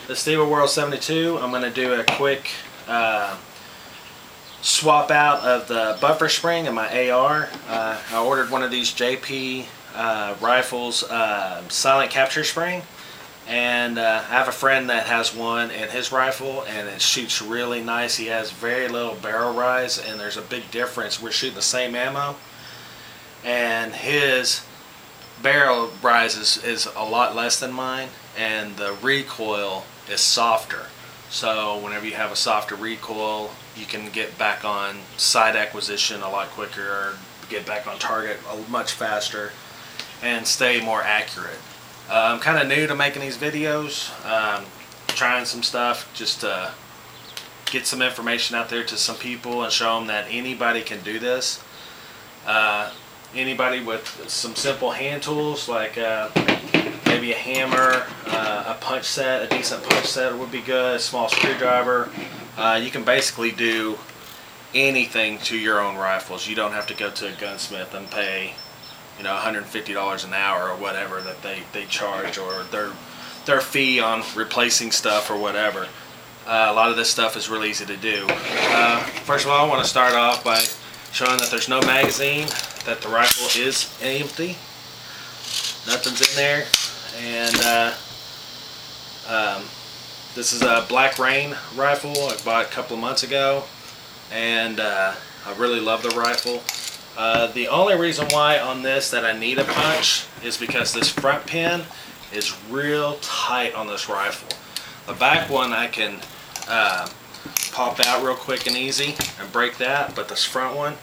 the Steel World 72. I'm going to do a quick swap out of the buffer spring in my AR. I ordered one of these JP Riffles Silent Capture spring, and I have a friend that has one in his rifle, and it shoots really nice. He has very little barrel rise, and there's a big difference. We're shooting the same ammo, and his barrel rise is a lot less than mine, and the recoil is softer. So whenever you have a softer recoil, you can get back on sight acquisition a lot quicker, or get back on target much faster, and stay more accurate. I'm kind of new to making these videos, trying some stuff just to get some information out there to some people and show them that anybody can do this. Anybody with some simple hand tools like maybe a hammer, a punch set, a decent punch set would be good, a small screwdriver. You can basically do anything to your own rifles. You don't have to go to a gunsmith and pay, you know, $150 an hour or whatever that they charge, or their fee on replacing stuff or whatever. A lot of this stuff is really easy to do. First of all, I want to start off by showing that there's no magazine, that the rifle is empty. Nothing's in there. And this is a Black Rain rifle I bought a couple of months ago, and I really love the rifle. The only reason why on this that I need a punch is because this front pin is real tight on this rifle. The back one I can pop out real quick and easy and break that, but this front one,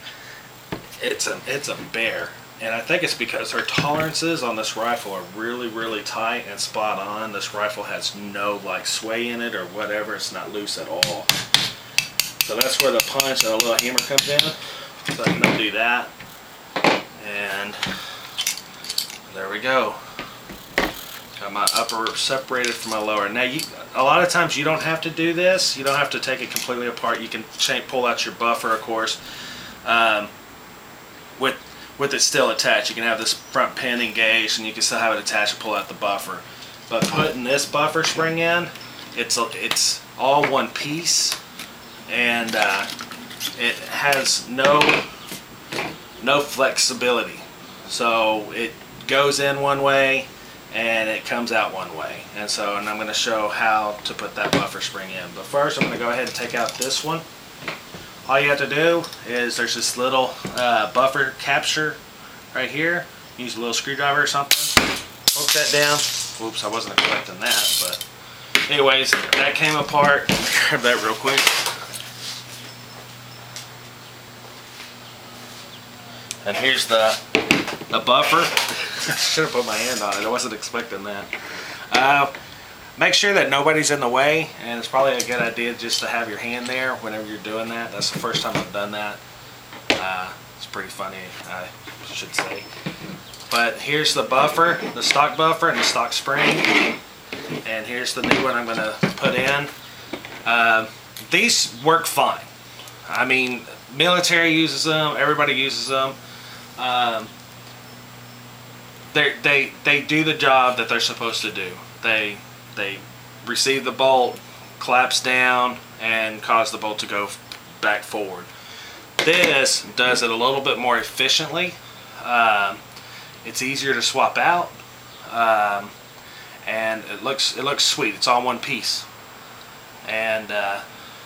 it's a bear. And I think it's because her tolerances on this rifle are really tight and spot on. This rifle has no like sway in it or whatever. It's not loose at all. So that's where the punch and a little hammer comes in. So I can undo that. And there we go. Got my upper separated from my lower. Now, a lot of times you don't have to do this. You don't have to take it completely apart. You can pull out your buffer, of course. With it still attached, you can have this front pin engaged, and you can still have it attached and pull out the buffer. But putting this buffer spring in, it's all one piece, and it has no flexibility. So it goes in one way and it comes out one way. And I'm going to show how to put that buffer spring in. But first, I'm going to go ahead and take out this one. All you have to do is there's this little buffer capture right here. Use a little screwdriver or something. Poke that down. Oops, I wasn't expecting that, but anyways, that came apart. Grab that real quick. And here's the buffer. I should have put my hand on it. I wasn't expecting that. Make sure that nobody's in the way, and it's probably a good idea just to have your hand there whenever you're doing that. That's the first time I've done that. It's pretty funny, I should say. But here's the buffer, the stock buffer and the stock spring. And here's the new one I'm going to put in. These work fine. I mean, military uses them, everybody uses them. They do the job that they're supposed to do. They receive the bolt, collapse down, and cause the bolt to go back forward. This does it a little bit more efficiently. It's easier to swap out, and it looks sweet. It's all one piece. And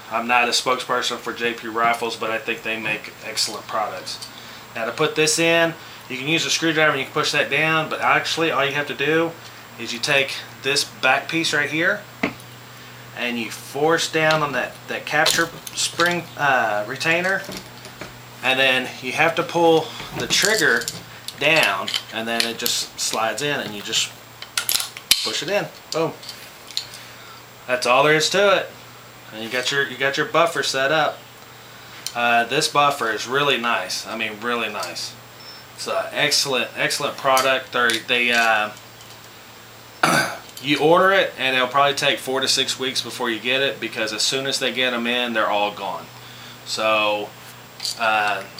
I'm not a spokesperson for JP Riffles, but I think they make excellent products. Now, to put this in, you can use a screwdriver and you can push that down, but actually all you have to do is you take this back piece right here and you force down on that capture spring retainer, and then you have to pull the trigger down, and then it just slides in and you just push it in. Boom. That's all there is to it. And you got your buffer set up. This buffer is really nice. I mean, really nice. It's an excellent product. You order it, and it'll probably take 4 to 6 weeks before you get it, because as soon as they get them in, they're all gone. So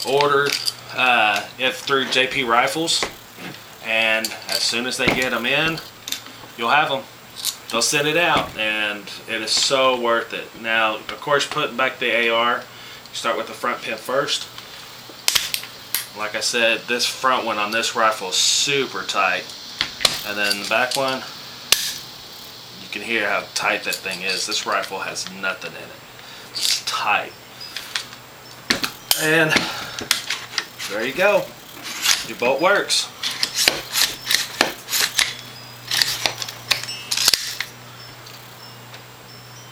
order it through JP Riffles, and as soon as they get them in, you'll have them. they'll send it out, and it is so worth it. Now, of course, putting back the AR, you start with the front pin first. Like I said, this front one on this rifle is super tight, and then the back one, you can hear how tight that thing is. This rifle has nothing in it. It's tight. And there you go. Your bolt works.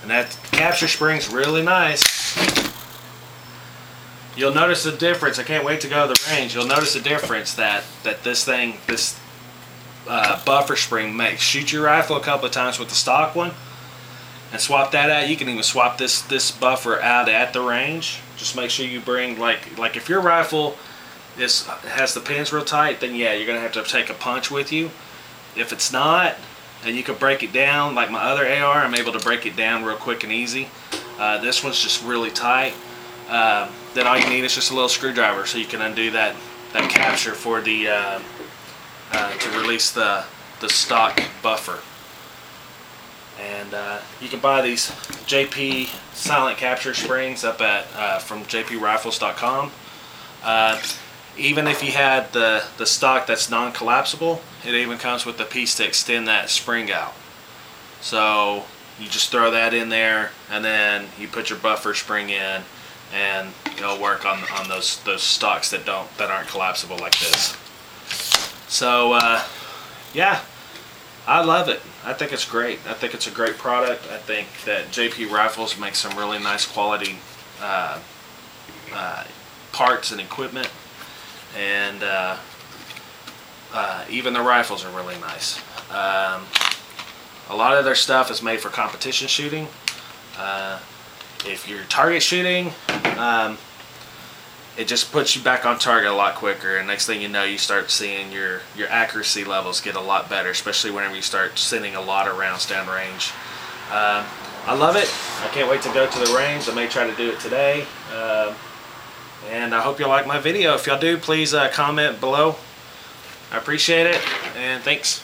And that capture spring's really nice. You'll notice the difference. I can't wait to go to the range. You'll notice the difference that this buffer spring makes. Shoot your rifle a couple of times with the stock one and swap that out. You can even swap this buffer out at the range. Just make sure you bring, like if your rifle has the pins real tight, then yeah, you're gonna have to take a punch with you. If it's not, and you can break it down, like my other AR, I'm able to break it down real quick and easy. This one's just really tight. Then all you need is just a little screwdriver, so you can undo that capture for the to release the stock buffer. And you can buy these JP Silent Capture springs up at from jprifles.com. Even if you had the stock that's non-collapsible, it even comes with the piece to extend that spring out. So you just throw that in there, and then you put your buffer spring in, and it'll work on those stocks that aren't collapsible like this. So yeah, I love it. I think it's great. I think it's a great product. I think that JP Rifles makes some really nice quality parts and equipment, and even the rifles are really nice. A lot of their stuff is made for competition shooting. If you're target shooting, it just puts you back on target a lot quicker, and next thing you know, you start seeing your accuracy levels get a lot better, especially whenever you start sending a lot of rounds down range. I love it. I can't wait to go to the range. I may try to do it today. And I hope y'all like my video. If y'all do, please comment below. I appreciate it, and thanks.